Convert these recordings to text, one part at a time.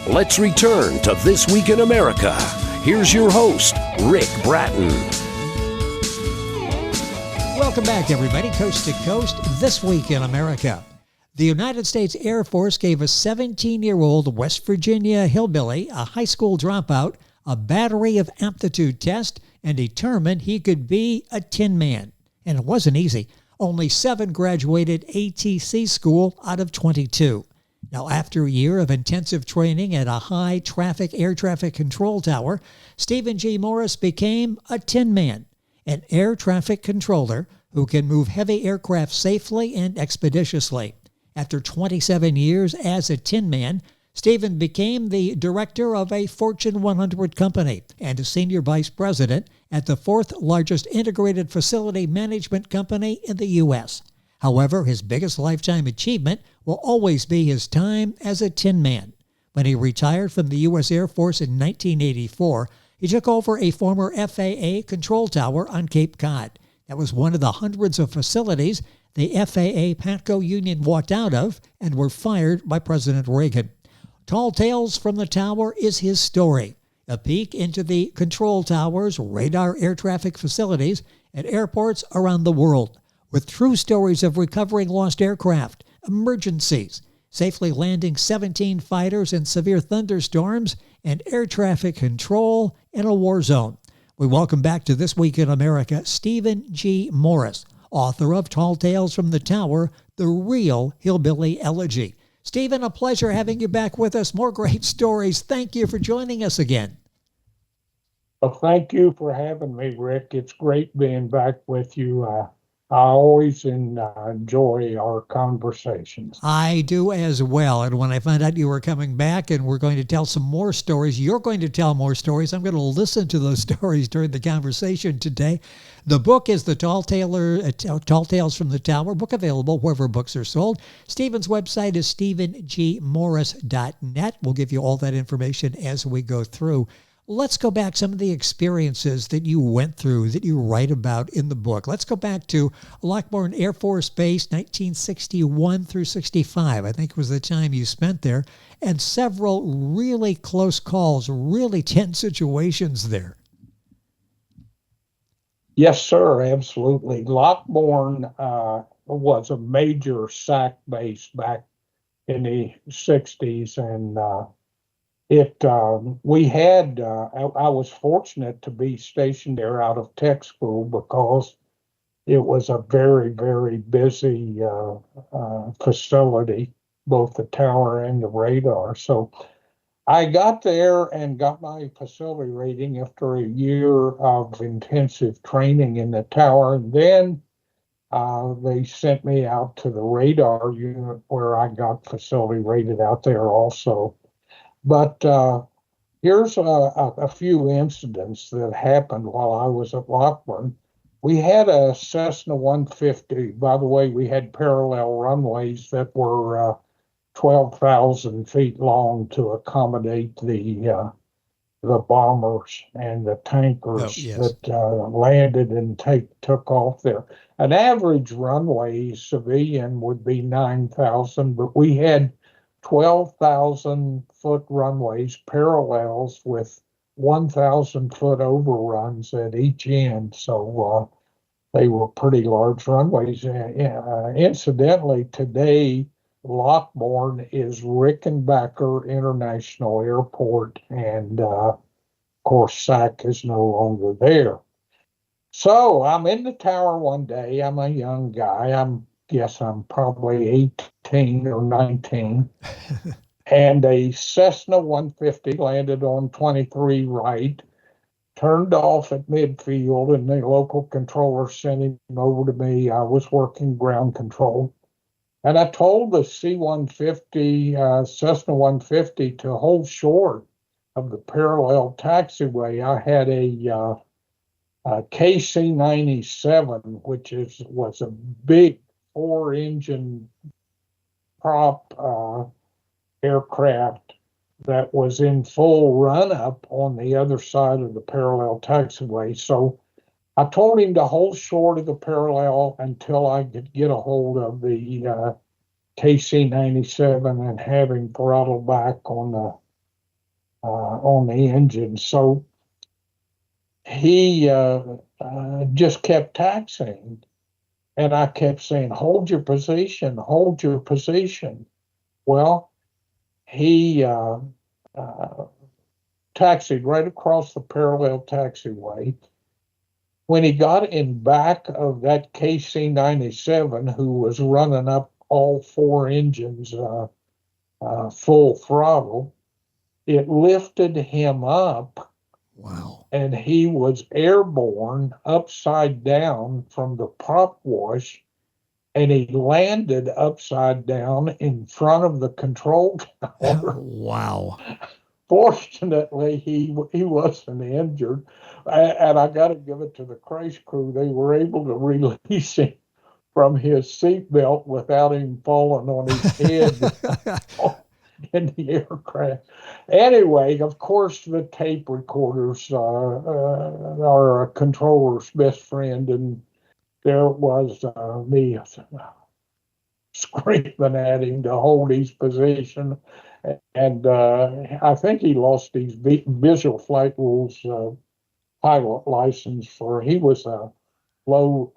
Let's return to This Week in America. Here's your host, Rick Bratton. Welcome back, everybody, coast to coast, This Week in America. The United States Air Force gave a 17-year-old West Virginia hillbilly, a high school dropout, a battery of aptitude tests, and determined he could be a Tin Man. And it wasn't easy. Only 7 graduated ATC school out of 22. Now, after a year of intensive training at a high-traffic air traffic control tower, Stephen G. Morris became a Tin Man, an air traffic controller who can move heavy aircraft safely and expeditiously. After 27 years as a Tin Man, Stephen became the director of a Fortune 100 company and a senior vice president at the 4th largest integrated facility management company in the U.S. However, his biggest lifetime achievement will always be his time as a Tin Man. When he retired from the U.S. Air Force in 1984, he took over a former FAA control tower on Cape Cod. That was one of the hundreds of facilities the FAA PATCO union walked out of and were fired by President Reagan. Tall Tales from the Tower is his story, a peek into the control towers, radar air traffic facilities at airports around the world, with true stories of recovering lost aircraft, emergencies, safely landing 17 fighters in severe thunderstorms, and air traffic control in a war zone. We welcome back to This Week in America, Stephen G. Morris, author of Tall Tales from the Tower, The Real Hillbilly Elegy. Stephen, a pleasure having you back with us. More great stories. Thank you for joining us again. Well, thank you for having me, Rick. It's great being back with you. I always enjoy our conversations. I do as well. And when I found out you were coming back and we're going to tell some more stories, you're going to tell more stories. I'm going to listen to those stories during the conversation today. The book is the Tall Tales from the Tower, book available wherever books are sold. Stephen's website is stephengmorris.net. We'll give you all that information as we go through. Let's go back some of the experiences that you went through that you write about in the book. Let's go back to Lockbourne Air Force Base, 1961 through 65. I think was the time you spent there, and several really close calls, really tense situations there. Yes, sir, absolutely. Lockbourne was a major SAC base back in the 60s, and I was fortunate to be stationed there out of tech school because it was a very, very busy facility, both the tower and the radar. So I got there and got my facility rating after a year of intensive training in the tower. And then they sent me out to the radar unit where I got facility rated out there also. But here's a few incidents that happened while I was at Lockbourne. We had a Cessna 150. By the way, we had parallel runways that were 12,000 feet long to accommodate the bombers and the tankers that landed and took off there. An average runway civilian would be 9,000, but we had 12,000-foot runways, parallels with 1,000-foot overruns at each end. So they were pretty large runways. Incidentally, today, Lockbourne is Rickenbacker International Airport, and of course, SAC is no longer there. So I'm in the tower one day. I'm a young guy. I'm probably 18 or 19. And a Cessna 150 landed on 23 right, turned off at midfield, and the local controller sent him over to me. I was working ground control. And I told the C-150, Cessna 150 to hold short of the parallel taxiway. I had a KC-97, which was a big 4-engine prop aircraft that was in full run-up on the other side of the parallel taxiway. So I told him to hold short of the parallel until I could get a hold of the KC-97 and have him throttle back on the on the engine. So he just kept taxiing, and I kept saying, "Hold your position, hold your position." Well, he taxied right across the parallel taxiway. When he got in back of that KC-97, who was running up all four engines full throttle, it lifted him up. Wow. And he was airborne upside down from the prop wash, and he landed upside down in front of the control tower. Wow. Fortunately, he wasn't injured, and I got to give it to the crash crew. They were able to release him from his seatbelt without him falling on his head in the aircraft. Anyway, of course, the tape recorders are a controller's best friend, and there was me screaming at him to hold his position. And I think he lost his visual flight rules pilot license he was a low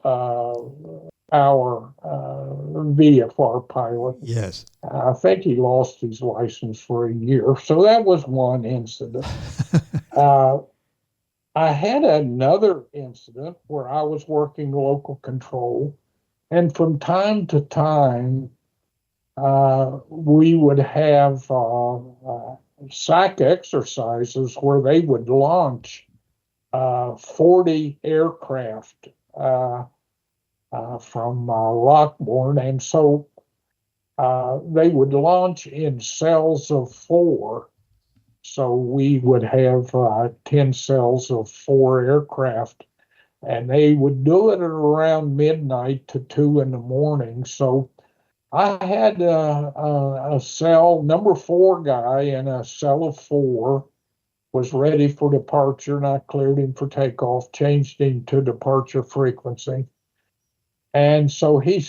power VFR pilot. Yes. I think he lost his license for a year. So that was one incident. I had another incident where I was working local control, and from time to time, we would have SAC exercises where they would launch 40 aircraft from Lockbourne. And so they would launch in cells of 4. So we would have 10 cells of 4 aircraft, and they would do it at around midnight to 2 in the morning. So I had a cell, number 4 guy in a cell of 4, was ready for departure, and I cleared him for takeoff, changed him to departure frequency. And so he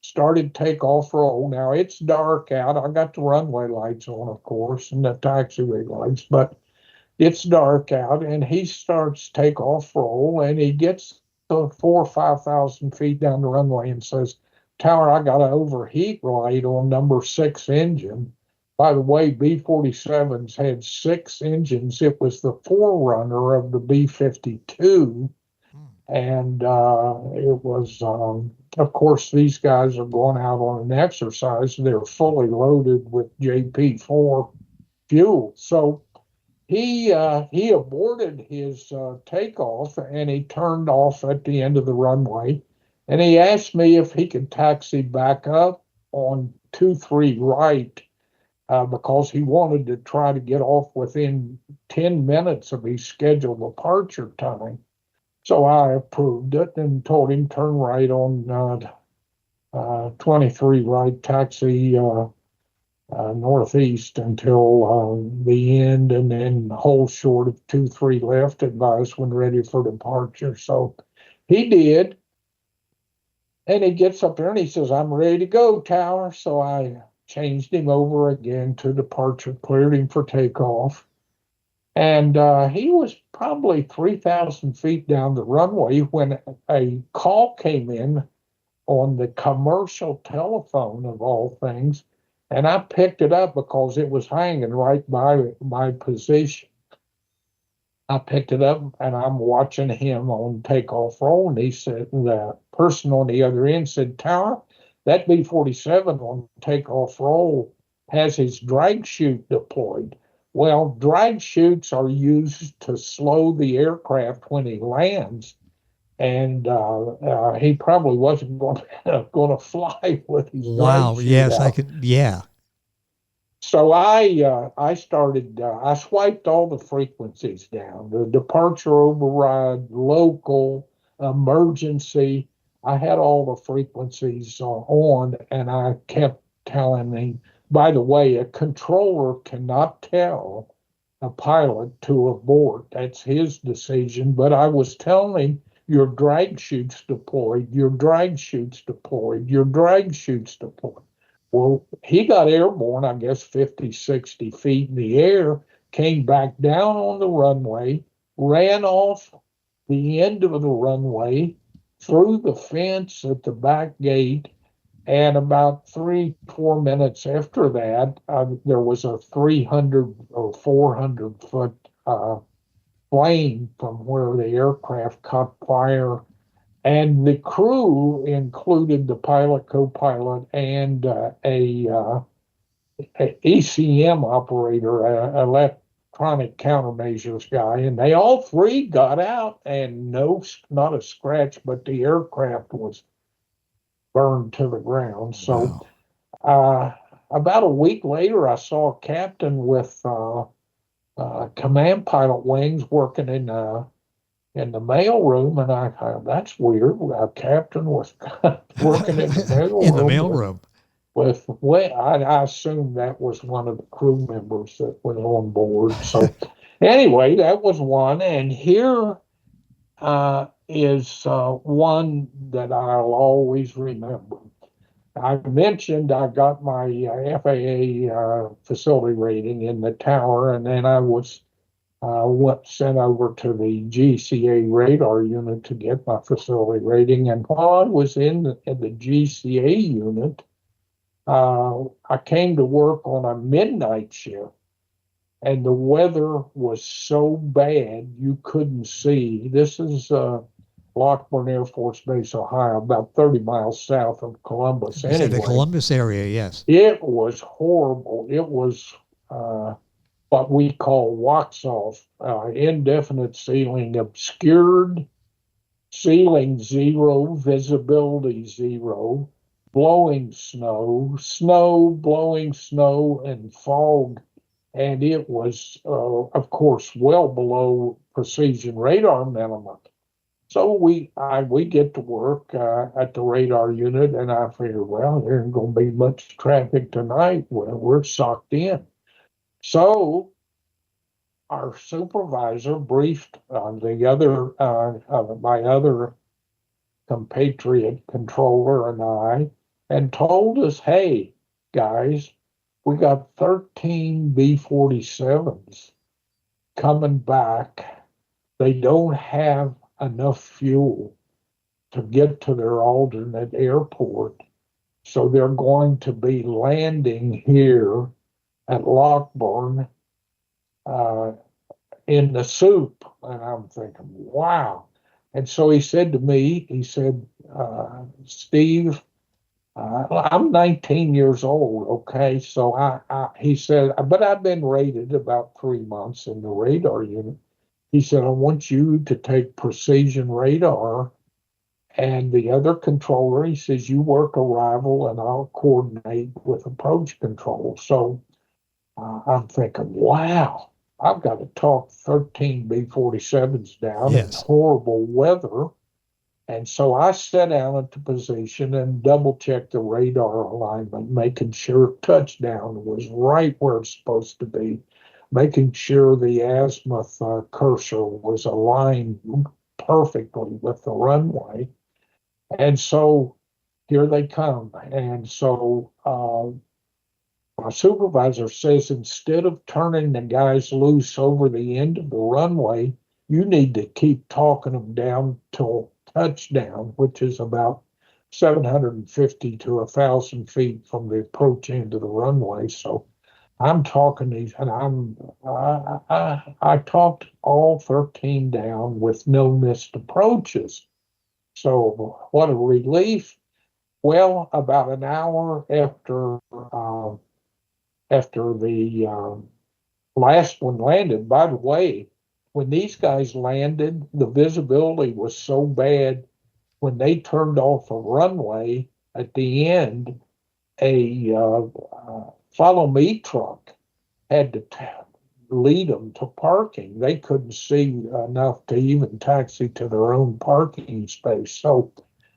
started takeoff roll. Now it's dark out. I got the runway lights on, of course, and the taxiway lights, but it's dark out, and he starts takeoff roll, and he gets to 4,000 or 5,000 feet down the runway and says, "Tower, I got an overheat light on number 6 engine." By the way, B-47s had 6 engines. It was the forerunner of the B-52. And it was, of course, these guys are going out on an exercise. They're fully loaded with JP4 fuel. So he aborted his takeoff, and he turned off at the end of the runway. And he asked me if he could taxi back up on 23 right because he wanted to try to get off within 10 minutes of his scheduled departure time. So I approved it and told him turn right on 23 right, taxi northeast until the end, and then hold short of 23 left, advise when ready for departure. So he did. And he gets up there and he says, "I'm ready to go, Tower." So I changed him over again to departure, cleared him for takeoff. And he was probably 3,000 feet down the runway when a call came in on the commercial telephone, of all things. And I picked it up because it was hanging right by my position. I picked it up, and I'm watching him on takeoff roll, and he said, the person on the other end said, "Tower, that B-47 on takeoff roll has his drag chute deployed." Well, drag chutes are used to slow the aircraft when he lands, and he probably wasn't going to fly with his Wow. drag chute Yes, out. I could. Yeah. So I started, I swiped all the frequencies down, the departure override, local, emergency. I had all the frequencies on, and I kept telling him, by the way, a controller cannot tell a pilot to abort. That's his decision. But I was telling him, your drag chute's deployed, your drag chute's deployed, your drag chute's deployed. Well, he got airborne, I guess, 50, 60 feet in the air, came back down on the runway, ran off the end of the runway, through the fence at the back gate, and about 3-4 minutes after that, there was a 300 or 400 foot plane from where the aircraft caught fire. And the crew included the pilot, co-pilot, and a ECM operator, electronic countermeasures guy, and they all three got out, and not a scratch, but the aircraft was burned to the ground. So about a week later, I saw a captain with command pilot wings working in the mailroom, and I thought, that's weird. A captain was working in the mailroom. In the mailroom. I assume that was one of the crew members that was on board. So anyway, that was one. And here is one that I'll always remember. I mentioned I got my FAA facility rating in the tower, and then I was sent over to the GCA radar unit to get my facility rating. And while I was in the GCA unit, I came to work on a midnight shift, and the weather was so bad you couldn't see. This is Lockburn Air Force Base, Ohio, about 30 miles south of Columbus. Anyway, the Columbus area, yes. It was horrible. It was what we call wax-off, indefinite ceiling, obscured, ceiling zero, visibility zero, blowing snow, blowing snow, and fog. And it was, of course, well below precision radar minimum. So we get to work at the radar unit, and I figured, well, there ain't going to be much traffic tonight. Well, we're socked in. So our supervisor briefed my other compatriot controller and I, and told us, hey, guys, we got 13 B-47s coming back. They don't have enough fuel to get to their alternate airport, so they're going to be landing here at Lockburn in the soup. And I'm thinking, wow. And so he said to me, Steve, I'm 19 years old, okay? So he said, but I've been rated about 3 months in the radar unit. He said, I want you to take precision radar, and the other controller, he says, you work arrival and I'll coordinate with approach control. So I'm thinking, wow, I've got to talk 13 B-47s down in horrible weather. And so I sat down at the position and double-checked the radar alignment, making sure touchdown was right where it's supposed to be, making sure the azimuth cursor was aligned perfectly with the runway. And so here they come. And so my supervisor says, instead of turning the guys loose over the end of the runway, you need to keep talking them down till touchdown, which is about 750 to 1,000 feet from the approach end of the runway. So I'm talking these, and I talked all 13 down with no missed approaches. So what a relief. Well, about an hour after the last one landed, by the way, when these guys landed, the visibility was so bad, when they turned off the runway at the end, a follow me truck had to lead them to parking. They couldn't see enough to even taxi to their own parking space. So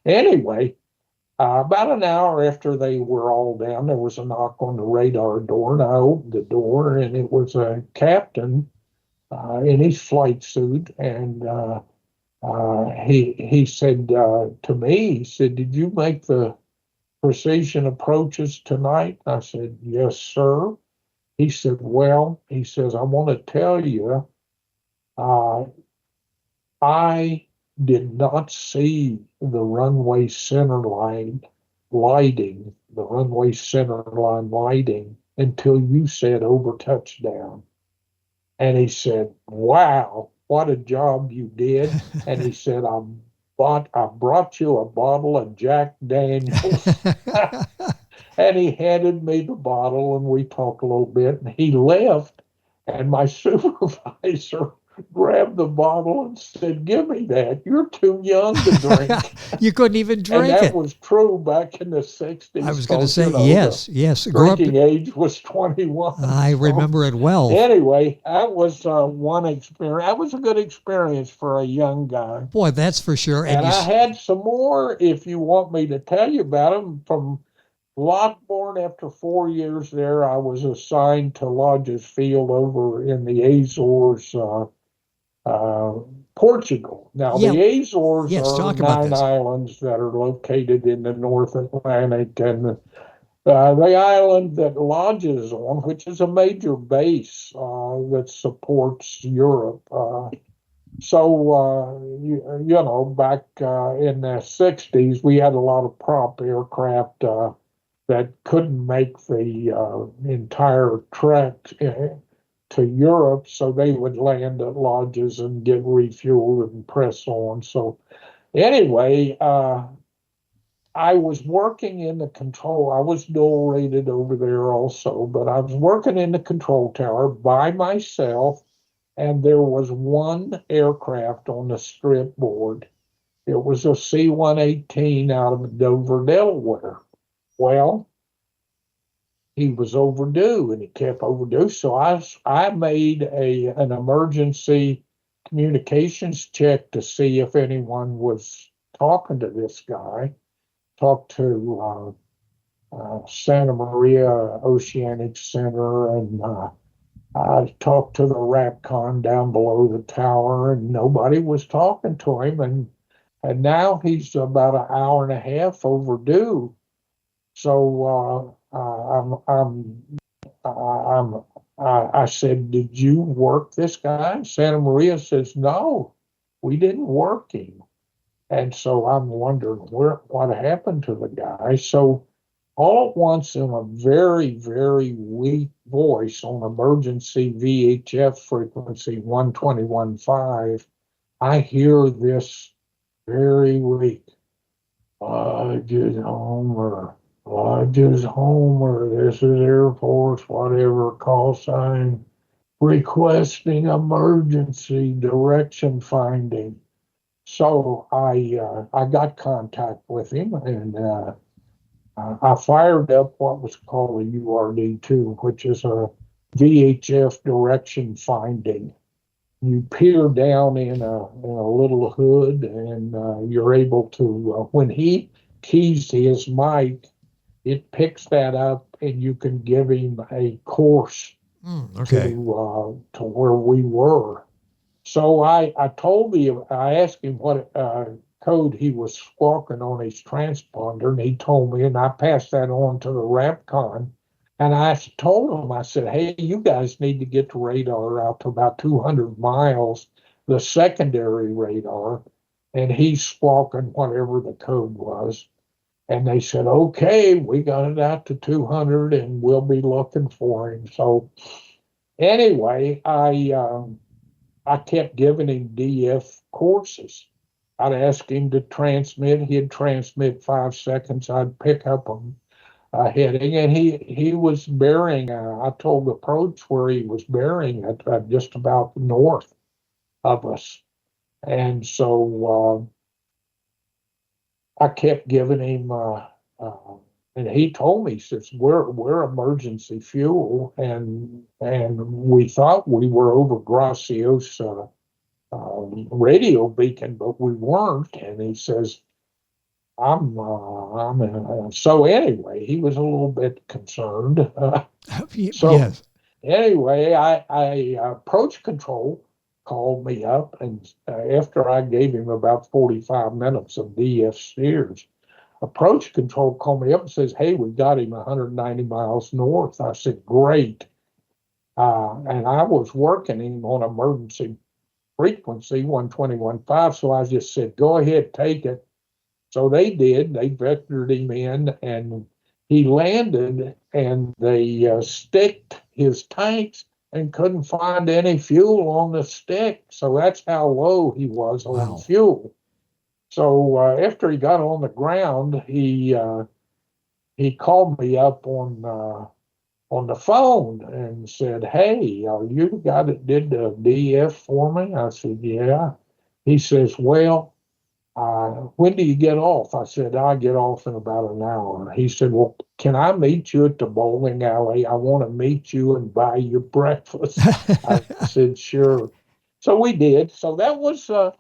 anyway, about an hour after they were all down, there was a knock on the radar door, and I opened the door, and it was a captain in his flight suit, and he said to me, he said, did you make the precision approaches tonight? I said, yes, sir. He said, well, he says, I want to tell you, uh, I did not see the runway center line lighting, the runway center line lighting until you said over touchdown. And he said, wow, what a job you did. And he said, I brought you a bottle of Jack Daniels. And he handed me the bottle and we talked a little bit and he left. And my supervisor grabbed the bottle and said, give me that. You're too young to drink. You couldn't even drink and that it. was true back in the 60s. I was going to say, yes. Drinking age was 21. I remember it well. Anyway, that was one experience. That was a good experience for a young guy. Boy, that's for sure. And I had some more, if you want me to tell you about them, from Lockbourne. After 4 years there, I was assigned to Lodges Field over in the Azores, Portugal. Now, the Azores are 9 islands that are located in the North Atlantic, and the island that Lodges is on, which is a major base that supports Europe. So, you know, back in the 60s, we had a lot of prop aircraft that couldn't make the entire trek to Europe, so they would land at Lodges and get refueled and press on. So anyway, I was working in the control. I was dual rated over there also, but I was working in the control tower by myself, and there was one aircraft on the strip board. It was a C-118 out of Dover, Delaware. Well, he was overdue, and he kept overdue. So I made an emergency communications check to see if anyone was talking to this guy. Talked to Santa Maria Oceanic Center, and I talked to the RAPCON down below the tower, and nobody was talking to him. And now he's about an hour and a half overdue. So I said, did you work this guy? Santa Maria says, no, we didn't work him. And so I'm wondering what happened to the guy. So all at once, in a very, very weak voice on emergency VHF frequency 121.5, I hear this very weak, Lodges Homer, Lodges Homer, this is Air Force, whatever, call sign, requesting emergency direction finding. So I got contact with him, and I fired up what was called a URD-2, which is a VHF direction finding. You peer down in a little hood, and you're able to, when he keys his mic, it picks that up, and you can give him a course to where we were. So I asked him what code he was squawking on his transponder, and he told me, and I passed that on to the RAPCON. And I told him, I said, hey, you guys need to get the radar out to about 200 miles, the secondary radar, and he's squawking whatever the code was. And they said, okay, we got it out to 200, and we'll be looking for him. So anyway, I kept giving him DF courses. I'd ask him to transmit. He'd transmit 5 seconds. I'd pick up a heading, and he was bearing. I told the approach where he was bearing at just about north of us, and so I kept giving him. And he told me, he says, we're emergency fuel, and we thought we were over Graciosa radio beacon, but we weren't. And he says, so anyway, he was a little bit concerned. Anyway, I approach control called me up, and after I gave him about 45 minutes of DF steers, approach control called me up and says, hey, we got him 190 miles north. I said, great. And I was working him on emergency frequency 121.5, so I just said, go ahead, take it. So they did. They vectored him in, and he landed, and they sticked his tanks and couldn't find any fuel on the stick. So that's how low he was on fuel. So after he got on the ground, he called me up on the phone and said, "Hey, are you the guy that did the DF for me?" I said, "Yeah." He says, "Well, when do you get off?" I said, "I get off in about an hour." He said, "Well, can I meet you at the bowling alley? I want to meet you and buy you breakfast." I said, "Sure." So we did. So that was a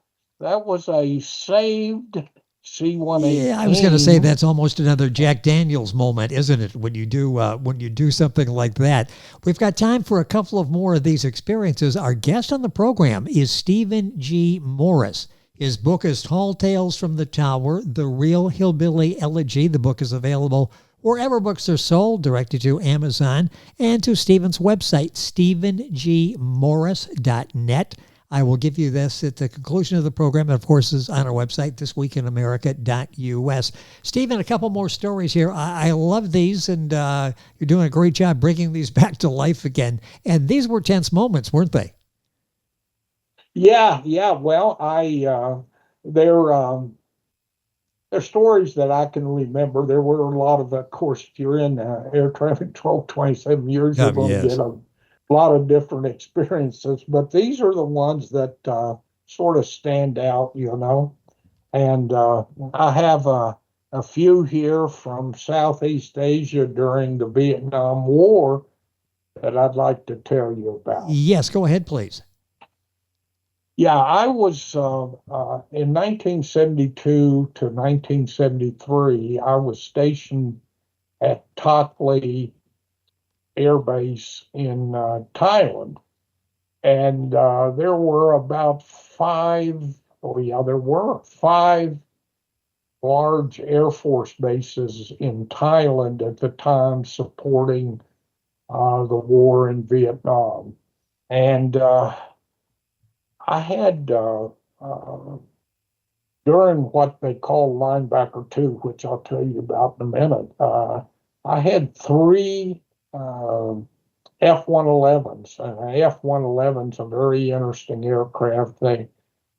saved C-180. Yeah, I was going to say that's almost another Jack Daniels moment, isn't it? When you do something like that. We've got time for a couple of more of these experiences. Our guest on the program is Stephen G. Morris. His book is Tall Tales from the Tower, The Real Hillbilly Elegy. The book is available wherever books are sold, directed to Amazon, and to Stephen's website, stephengmorris.net. I will give you this at the conclusion of the program. And of course, is on our website, thisweekinamerica.us. Stephen, a couple more stories here. I love these, and you're doing a great job bringing these back to life again. And these were tense moments, weren't they? Yeah. Well, they're stories that I can remember. There were a lot of course, if you're in air traffic 27 years, you're going to get a lot of different experiences. But these are the ones that sort of stand out, And I have a few here from Southeast Asia during the Vietnam War that I'd like to tell you about. Yes, go ahead, please. Yeah, I was in 1972 to 1973, I was stationed at Tak Lee Air Base in Thailand. And there were five large Air Force bases in Thailand at the time supporting the war in Vietnam. And I had, during what they call linebacker 2, which I'll tell you about in a minute, I had three F-111s. And F-111's a very interesting aircraft.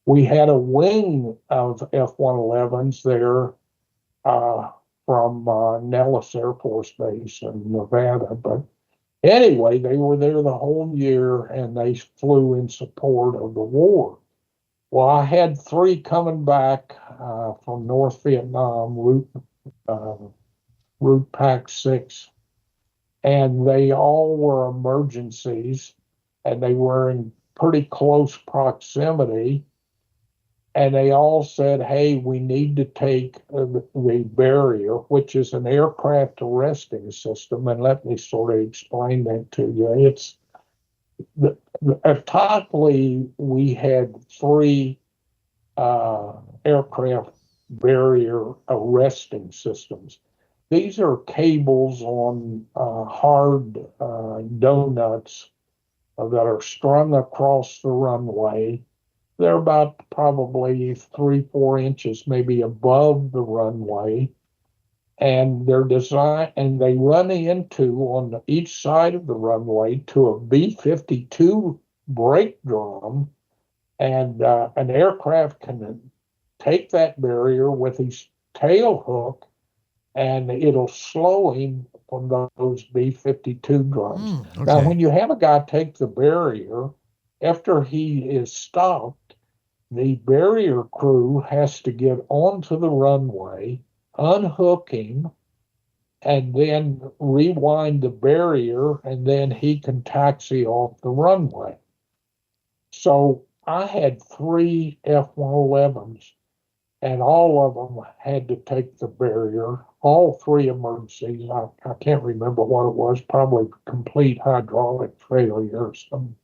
We had a wing of F-111s there from Nellis Air Force Base in Nevada. But anyway, they were there the whole year, and they flew in support of the war. Well, I had three coming back from North Vietnam, Route Pac 6, and they all were emergencies, and they were in pretty close proximity. And they all said, "Hey, we need to take the barrier," which is an aircraft arresting system. And let me sort of explain that to you. It's at Tak Lee, we had three aircraft barrier arresting systems. These are cables on hard donuts that are strung across the runway. They're about probably 3-4 inches, maybe above the runway, and they're designed, and they run into on each side of the runway to a B-52 brake drum, and an aircraft can take that barrier with his tail hook, and it'll slow him from those B-52 drums. Okay. Now, when you have a guy take the barrier, after he is stopped, the barrier crew has to get onto the runway, unhook him, and then rewind the barrier, and then he can taxi off the runway. So I had three F-111s, and all of them had to take the barrier, all three emergencies. I can't remember what it was, probably complete hydraulic failure or something.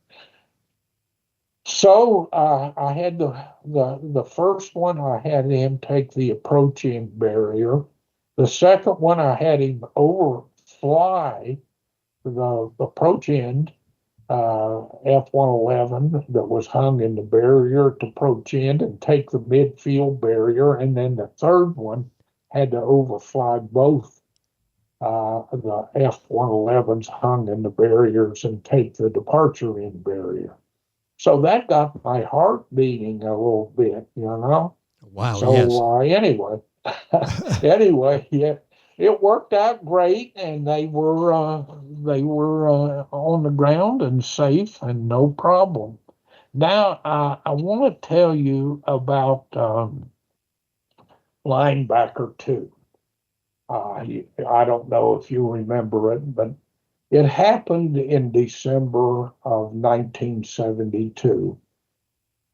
So I had the first one, I had him take the approach end barrier. The second one, I had him overfly the approach end F-111 that was hung in the barrier to approach in and take the midfield barrier, and then the third one had to overfly both the F-111s hung in the barriers and take the departure in barrier. So that got my heart beating a little bit, you know. Wow, yes. So anyway, yeah, it worked out great, and they were on the ground and safe and no problem. Now I want to tell you about linebacker two. I don't know if you remember it, but it happened in December of 1972.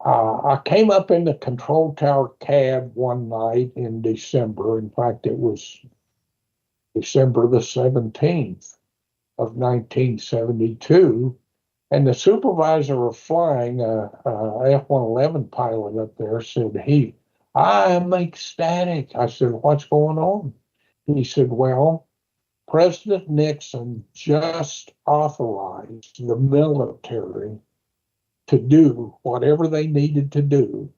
I came up in the control tower cab one night in December. In fact, it was December the 17th of 1972. And the supervisor of flying, a F-111 pilot up there, said, I am ecstatic. I said, what's going on? He said, well, President Nixon just authorized the military to do whatever they needed to do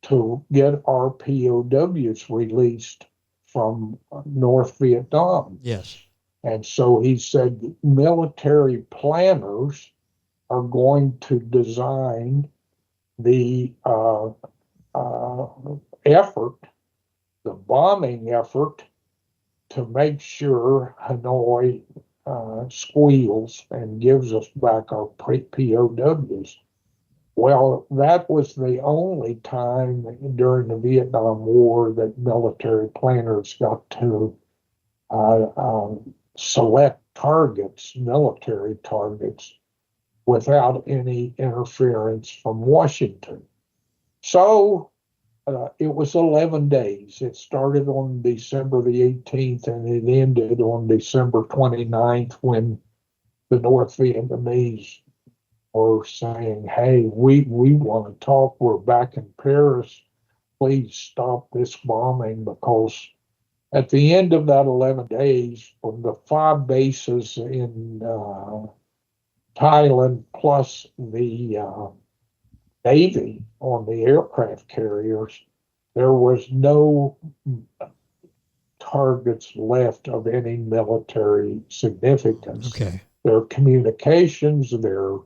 to get our POWs released from North Vietnam. Yes. And so he said military planners are going to design the effort, the bombing effort, to make sure Hanoi squeals and gives us back our POWs. Well, that was the only time during the Vietnam War that military planners got to select targets, military targets, without any interference from Washington. So it was 11 days. It started on December the 18th and it ended on December 29th when the North Vietnamese were saying, hey, we want to talk. We're back in Paris. Please stop this bombing, because at the end of that 11 days, from the 5 bases in Thailand plus the Navy on the aircraft carriers, there was no targets left of any military significance. Okay. Their communications, their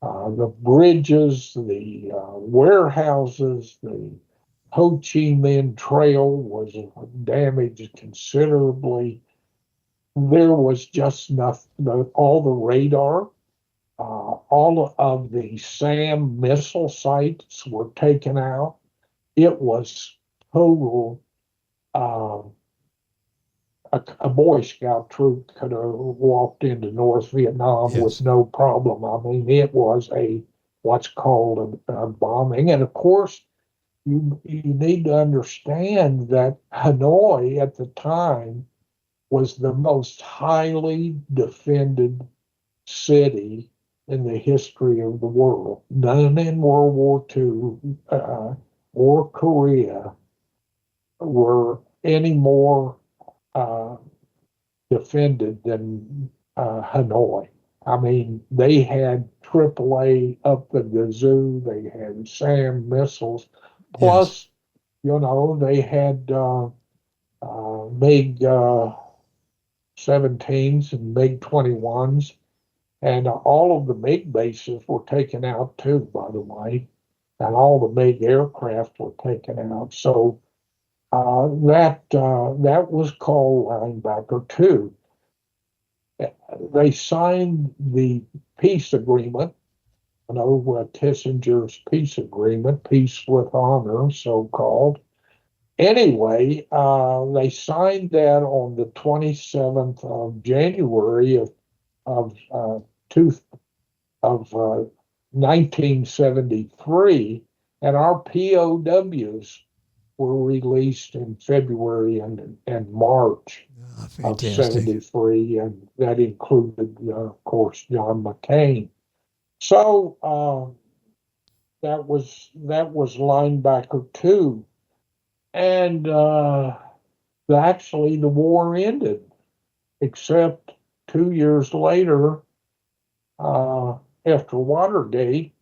the bridges, the warehouses, the Ho Chi Minh Trail was damaged considerably. There was just nothing. All the radar, all of the SAM missile sites were taken out. It was total. A Boy Scout troop could have walked into North Vietnam with no problem. I mean, it was what's called a bombing. And of course, you need to understand that Hanoi at the time was the most highly defended city in the history of the world. None in World War II or Korea were any more defended than Hanoi. I mean, they had AAA up the gazoo. They had SAM missiles. Plus, they had MiG 17s and MiG 21s. And all of the MiG bases were taken out too, by the way. And all the MiG aircraft were taken out. So that was called linebacker two. They signed the peace agreement, Kissinger's peace agreement, peace with honor, so-called. Anyway, they signed that on the 27th of January of 1973, and our POWs were released in February and March of 73, and that included, of course, John McCain. So that was linebacker two, and actually the war ended, except 2 years later, after Watergate,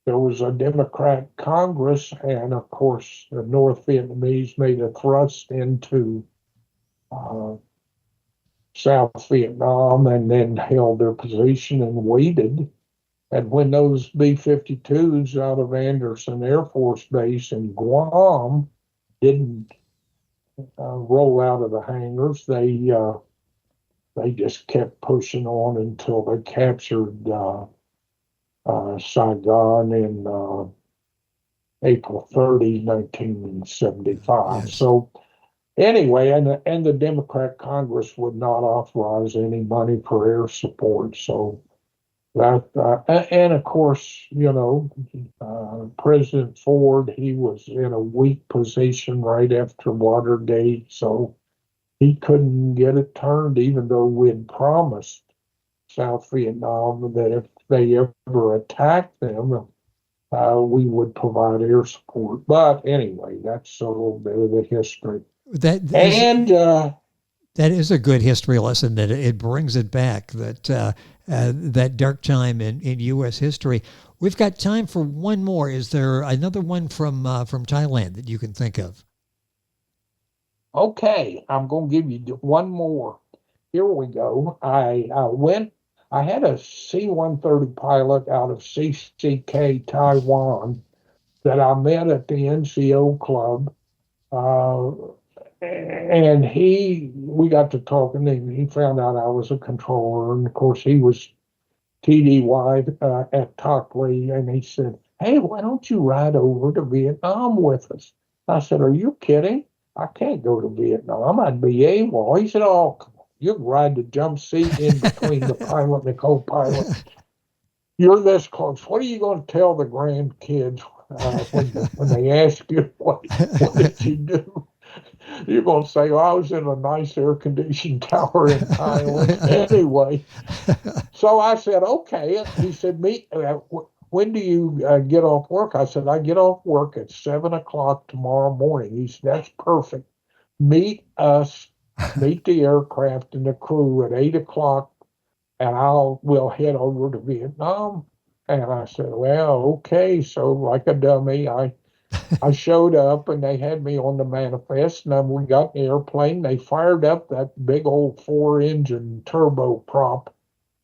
there was a Democrat Congress, and of course, the North Vietnamese made a thrust into South Vietnam and then held their position and waited. And when those B-52s out of Anderson Air Force Base in Guam didn't roll out of the hangars, they just kept pushing on until they captured Saigon in April 30, 1975. Yes. So anyway, and the Democrat Congress would not authorize any money for air support. So that and of course, President Ford, he was in a weak position right after Watergate, so he couldn't get it turned, even though we had promised South Vietnam that if they ever attacked them, we would provide air support. But anyway, that's a little bit of the history. That is a good history lesson. That it brings it back. That dark time in U.S. history. We've got time for one more. Is there another one from Thailand that you can think of? Okay, I'm going to give you one more. Here we go. I had a C-130 pilot out of CCK, Taiwan, that I met at the NCO club. And we got to talking, and he found out I was a controller. And of course, he was TDY at Tok Lee, and he said, "Hey, why don't you ride over to Vietnam with us?" I said, "Are you kidding? I can't go to Vietnam. I'd be AWOL." He said, "Oh, come on. You can ride the jump seat in between the pilot and the co-pilot. You're this close. What are you going to tell the grandkids when they ask you, what did you do?" You're going to say, "Oh, I was in a nice air-conditioned tower in Thailand." Anyway, so I said, "Okay." He said, "When do you get off work?" I said, "I get off work at 7 o'clock tomorrow morning." He said, "That's perfect. Meet the aircraft and the crew at 8 o'clock, and we'll head over to Vietnam." And I said, "Well, okay." So like a dummy, I showed up, and they had me on the manifest, and then we got in the airplane. They fired up that big old 4-engine turboprop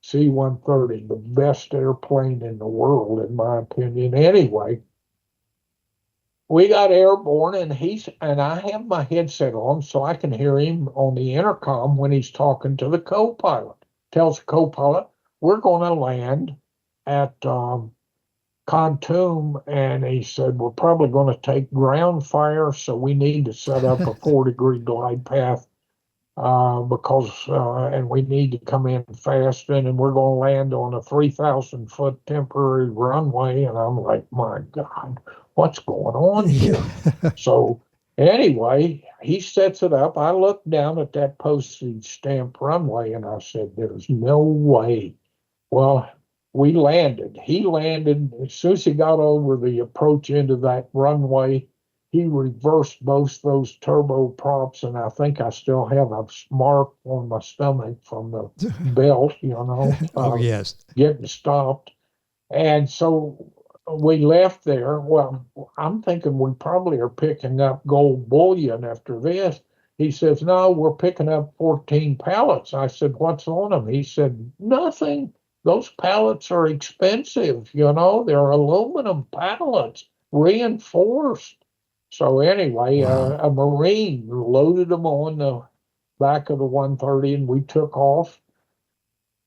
C-130, the best airplane in the world, in my opinion. Anyway, we got airborne, and I have my headset on so I can hear him on the intercom when he's talking to the co-pilot. Tells the co-pilot, "We're going to land at Kontum," and he said, "We're probably going to take ground fire, so we need to set up a 4-degree glide path and we need to come in fast, and we're going to land on a 3,000-foot temporary runway." And I'm like, "My God, what's going on here?" So anyway, he sets it up. I looked down at that postage stamp runway, and I said, "There's no way." Well, we landed. He landed. As soon as he got over the approach into that runway, he reversed both those turboprops, and I think I still have a mark on my stomach from the belt, Oh, yes. getting stopped. And so we left there. Well, I'm thinking we probably are picking up gold bullion after this. He says, "No, we're picking up 14 pallets. I said, "What's on them?" He said, "Nothing. Those pallets are expensive. They're aluminum pallets, reinforced." So anyway, Wow. a Marine loaded them on the back of the 130, and we took off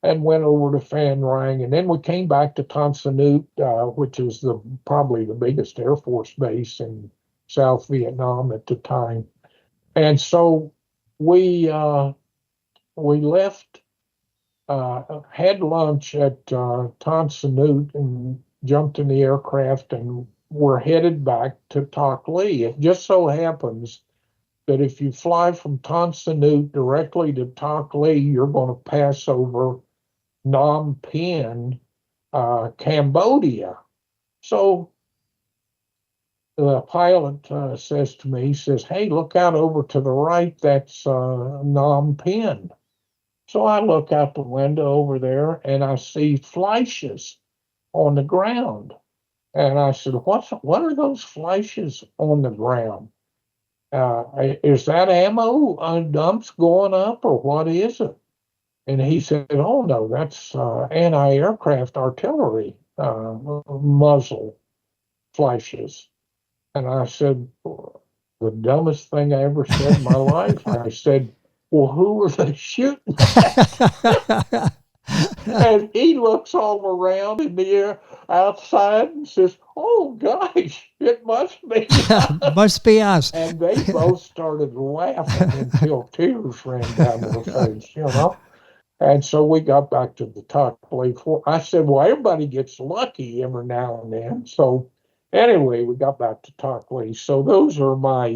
and went over to Phan Rang. And then we came back to Tan Son Nhut, which is probably the biggest Air Force base in South Vietnam at the time. And so we left, had lunch at Tan Son Nhut, and jumped in the aircraft, and were headed back to Tok Lee. It just so happens that if you fly from Tan Son Nhut directly to Tok Lee, you're going to pass over Phnom Penh, Cambodia. So the pilot says to me, he says, "Hey, look out over to the right. That's Phnom Penh." So I look out the window over there and I see flashes on the ground. And I said, what are those flashes on the ground? Is that ammo dumps going up or what is it? And he said, oh no, that's anti-aircraft artillery muzzle flashes. And I said, the dumbest thing I ever said in my life. I said, well, who were they shooting at? And he looks all around in the air outside and says, oh gosh, it must be us. Must be us. And they both started laughing until tears ran down their face, you know. And so we got back to the Talkley. I said, well, everybody gets lucky every now and then. So anyway, we got back to Talkley. So those are my...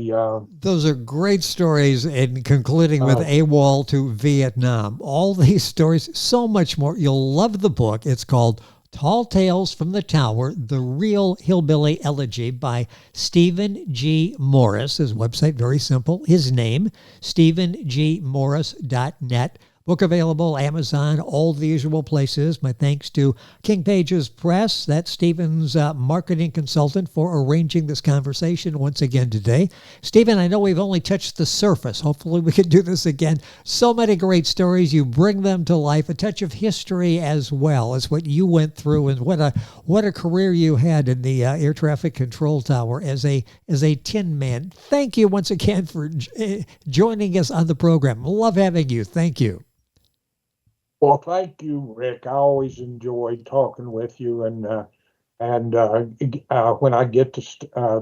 those are great stories, and concluding with AWOL to Vietnam. All these stories, so much more. You'll love the book. It's called Tall Tales from the Tower, The Real Hillbilly Elegy by Stephen G. Morris. His website, very simple. His name, StephenGMorris.net. Book available, Amazon, all the usual places. My thanks to King Pages Press. That's Stephen's marketing consultant for arranging this conversation once again today. Stephen, I know we've only touched the surface. Hopefully we can do this again. So many great stories. You bring them to life. A touch of history as well as what you went through, and what a career you had in the air traffic control tower as a tin man. Thank you once again for joining us on the program. Love having you. Thank you. Well, thank you, Rick. I always enjoyed talking with you, and when I get to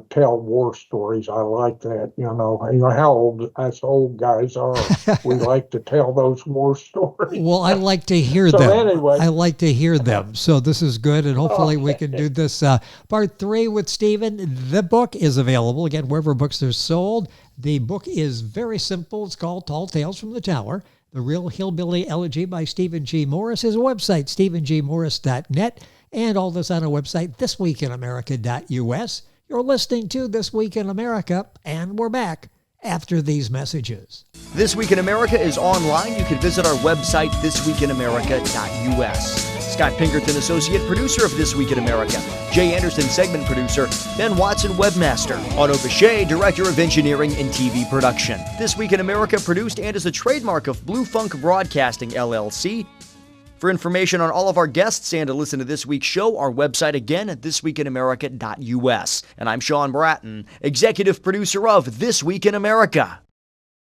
tell war stories, I like that. You know how old us old guys are. We like to tell those war stories. Well, I like to hear them. Anyway. I like to hear them. So this is good, and hopefully we can do this part 3 with Stephen. The book is available again wherever books are sold. The book is very simple. It's called Tall Tales from the Tower, The Real Hillbilly Elegy by Stephen G. Morris. His website, StephenGMorris.net, and all this on our website, thisweekinamerica.us. You're listening to This Week in America, and we're back after these messages. This Week in America is online. You can visit our website, thisweekinamerica.us. Scott Pinkerton, associate producer of This Week in America. Jay Anderson, segment producer. Ben Watson, webmaster. Otto Bechet, director of engineering and TV production. This Week in America produced and is a trademark of Blue Funk Broadcasting, LLC. For information on all of our guests and to listen to this week's show, our website again at thisweekinamerica.us. And I'm Sean Bratton, executive producer of This Week in America.